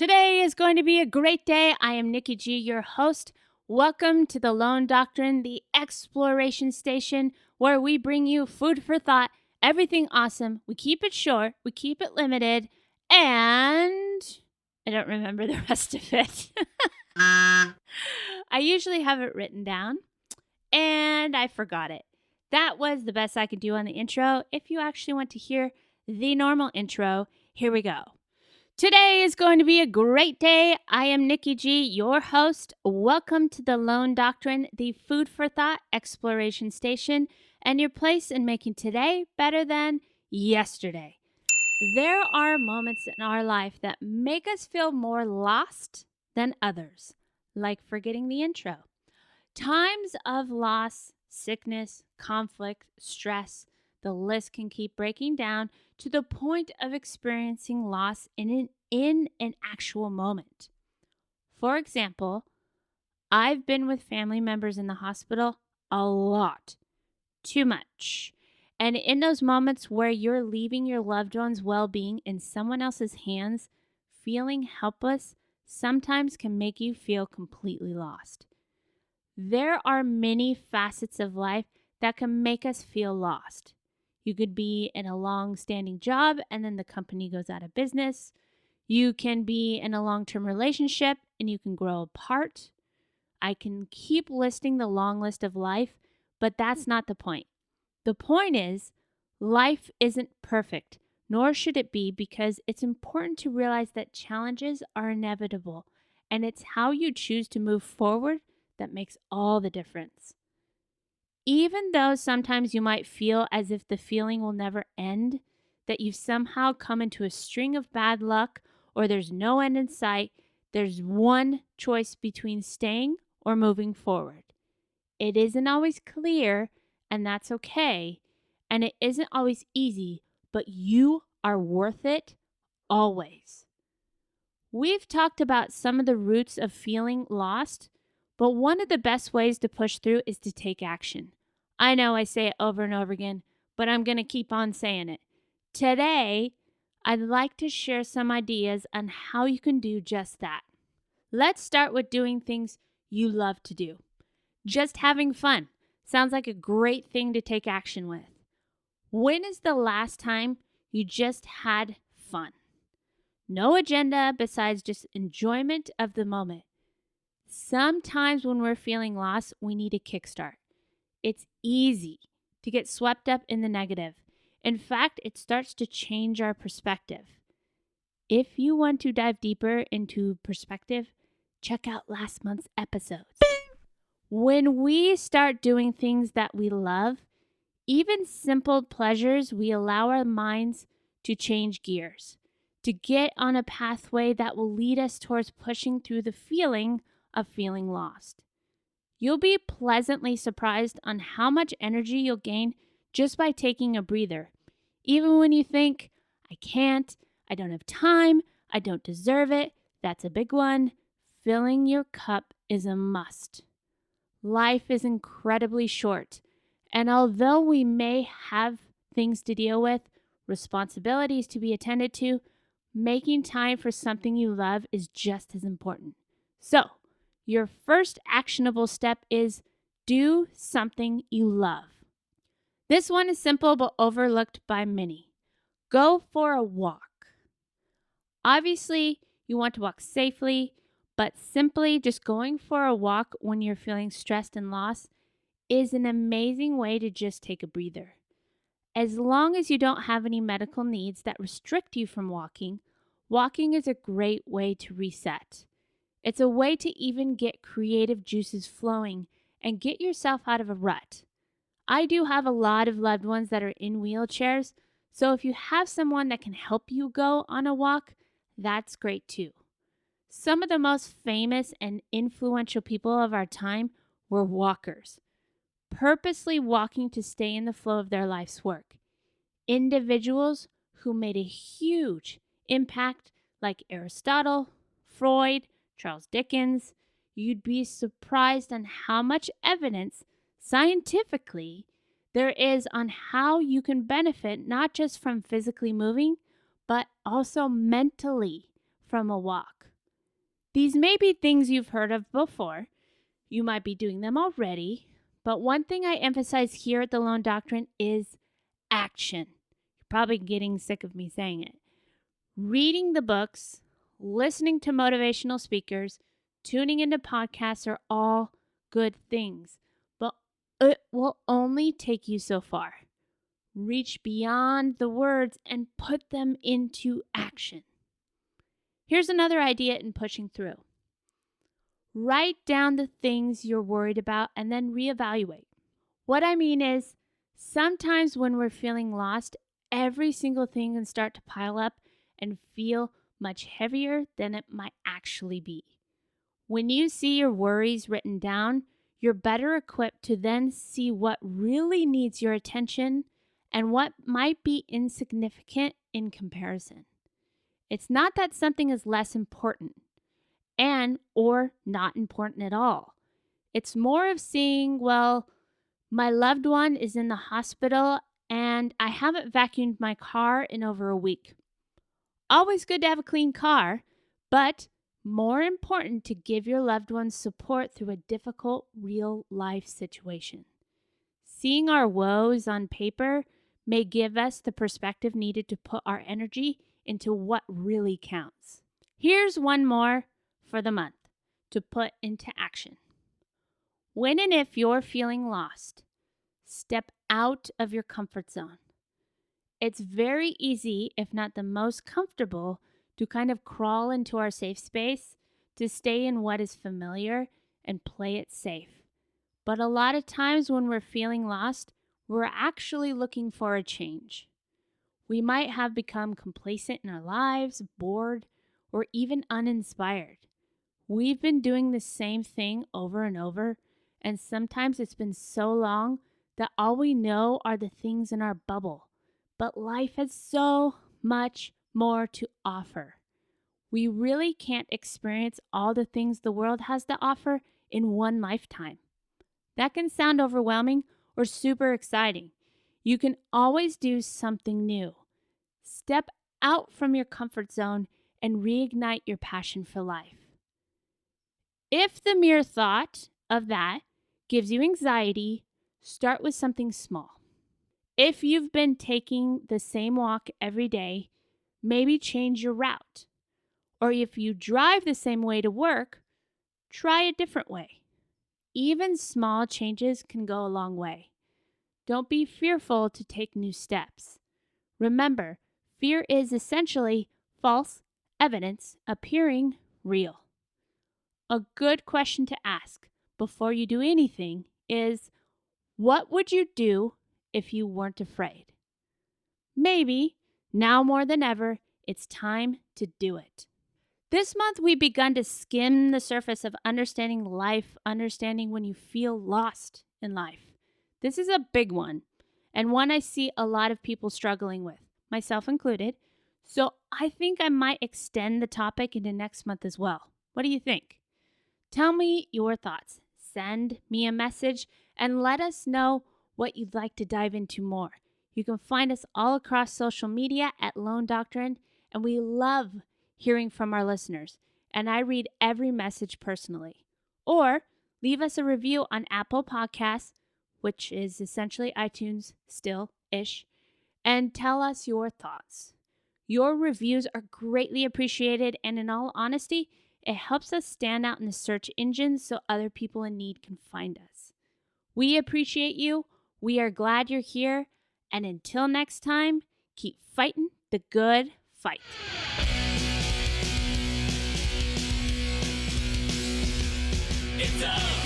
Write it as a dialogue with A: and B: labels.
A: Today is going to be a great day. I am Nikki G, your host. Welcome to the Lone Doctrine, the exploration station where we bring you food for thought, everything awesome. We keep it short, we keep it limited, and I don't remember the rest of it. I usually have it written down, and I forgot it. That was the best I could do on the intro. If you actually want to hear the normal intro, here we go. Today is going to be a great day. I am Nikki G, your host. Welcome to the Lone Doctrine, the food for thought exploration station, and your place in making today better than yesterday. There are moments in our life that make us feel more lost than others, like forgetting the intro. Times of loss, sickness, conflict, stress, the list can keep breaking down to the point of experiencing loss in an actual moment. For example, I've been with family members in the hospital a lot, too much. And in those moments where you're leaving your loved one's well-being in someone else's hands, feeling helpless sometimes can make you feel completely lost. There are many facets of life that can make us feel lost. You could be in a long-standing job and then the company goes out of business. You can be in a long-term relationship and you can grow apart. I can keep listing the long list of life, but that's not the point. The point is, life isn't perfect, nor should it be, because it's important to realize that challenges are inevitable, and it's how you choose to move forward that makes all the difference. Even though sometimes you might feel as if the feeling will never end, that you've somehow come into a string of bad luck or there's no end in sight, there's one choice between staying or moving forward. It isn't always clear, and that's okay, and it isn't always easy, but you are worth it always. We've talked about some of the roots of feeling lost, but one of the best ways to push through is to take action. I know I say it over and over again, but I'm going to keep on saying it. Today, I'd like to share some ideas on how you can do just that. Let's start with doing things you love to do. Just having fun sounds like a great thing to take action with. When is the last time you just had fun? No agenda besides just enjoyment of the moment. Sometimes when we're feeling lost, we need a kickstart. It's easy to get swept up in the negative. In fact, it starts to change our perspective. If you want to dive deeper into perspective, check out last month's episodes. When we start doing things that we love, even simple pleasures, we allow our minds to change gears, to get on a pathway that will lead us towards pushing through the feeling of feeling lost. You'll be pleasantly surprised on how much energy you'll gain just by taking a breather. Even when you think, I can't, I don't have time, I don't deserve it, that's a big one. Filling your cup is a must. Life is incredibly short, and although we may have things to deal with, responsibilities to be attended to, making time for something you love is just as important. So, your first actionable step is do something you love. This one is simple but overlooked by many. Go for a walk. Obviously, you want to walk safely, but simply just going for a walk when you're feeling stressed and lost is an amazing way to just take a breather. As long as you don't have any medical needs that restrict you from walking, walking is a great way to reset. It's a way to even get creative juices flowing and get yourself out of a rut. I do have a lot of loved ones that are in wheelchairs, so if you have someone that can help you go on a walk, that's great too. Some of the most famous and influential people of our time were walkers, purposely walking to stay in the flow of their life's work. Individuals who made a huge impact like Aristotle, Freud, Charles Dickens. You'd be surprised on how much evidence scientifically there is on how you can benefit not just from physically moving, but also mentally from a walk. These may be things you've heard of before. You might be doing them already. But one thing I emphasize here at the Lone Doctrine is action. You're probably getting sick of me saying it. Reading the books, listening to motivational speakers, tuning into podcasts are all good things, but it will only take you so far. Reach beyond the words and put them into action. Here's another idea in pushing through. Write down the things you're worried about and then reevaluate. What I mean is, sometimes when we're feeling lost, every single thing can start to pile up and feel much heavier than it might actually be. When you see your worries written down, you're better equipped to then see what really needs your attention and what might be insignificant in comparison. It's not that something is less important and or not important at all. It's more of seeing, well, my loved one is in the hospital and I haven't vacuumed my car in over a week. Always good to have a clean car, but more important to give your loved ones support through a difficult real life situation. Seeing our woes on paper may give us the perspective needed to put our energy into what really counts. Here's one more for the month to put into action. When and if you're feeling lost, step out of your comfort zone. It's very easy, if not the most comfortable, to kind of crawl into our safe space, to stay in what is familiar and play it safe. But a lot of times when we're feeling lost, we're actually looking for a change. We might have become complacent in our lives, bored, or even uninspired. We've been doing the same thing over and over, and sometimes it's been so long that all we know are the things in our bubble. But life has so much more to offer. We really can't experience all the things the world has to offer in one lifetime. That can sound overwhelming or super exciting. You can always do something new. Step out from your comfort zone and reignite your passion for life. If the mere thought of that gives you anxiety, start with something small. If you've been taking the same walk every day, maybe change your route. Or if you drive the same way to work, try a different way. Even small changes can go a long way. Don't be fearful to take new steps. Remember, fear is essentially false evidence appearing real. A good question to ask before you do anything is, what would you do if you weren't afraid? Maybe, now more than ever, it's time to do it. This month, we've begun to skim the surface of understanding life, understanding when you feel lost in life. This is a big one, and one I see a lot of people struggling with, myself included. So I think I might extend the topic into next month as well. What do you think? Tell me your thoughts. Send me a message and let us know what you'd like to dive into more. You can find us all across social media at Lone Doctrine, and we love hearing from our listeners, and I read every message personally. Or leave us a review on Apple Podcasts, which is essentially iTunes still-ish, and tell us your thoughts. Your reviews are greatly appreciated, and in all honesty, it helps us stand out in the search engines so other people in need can find us. We appreciate you. We are glad you're here. And until next time, keep fighting the good fight.
B: It's up!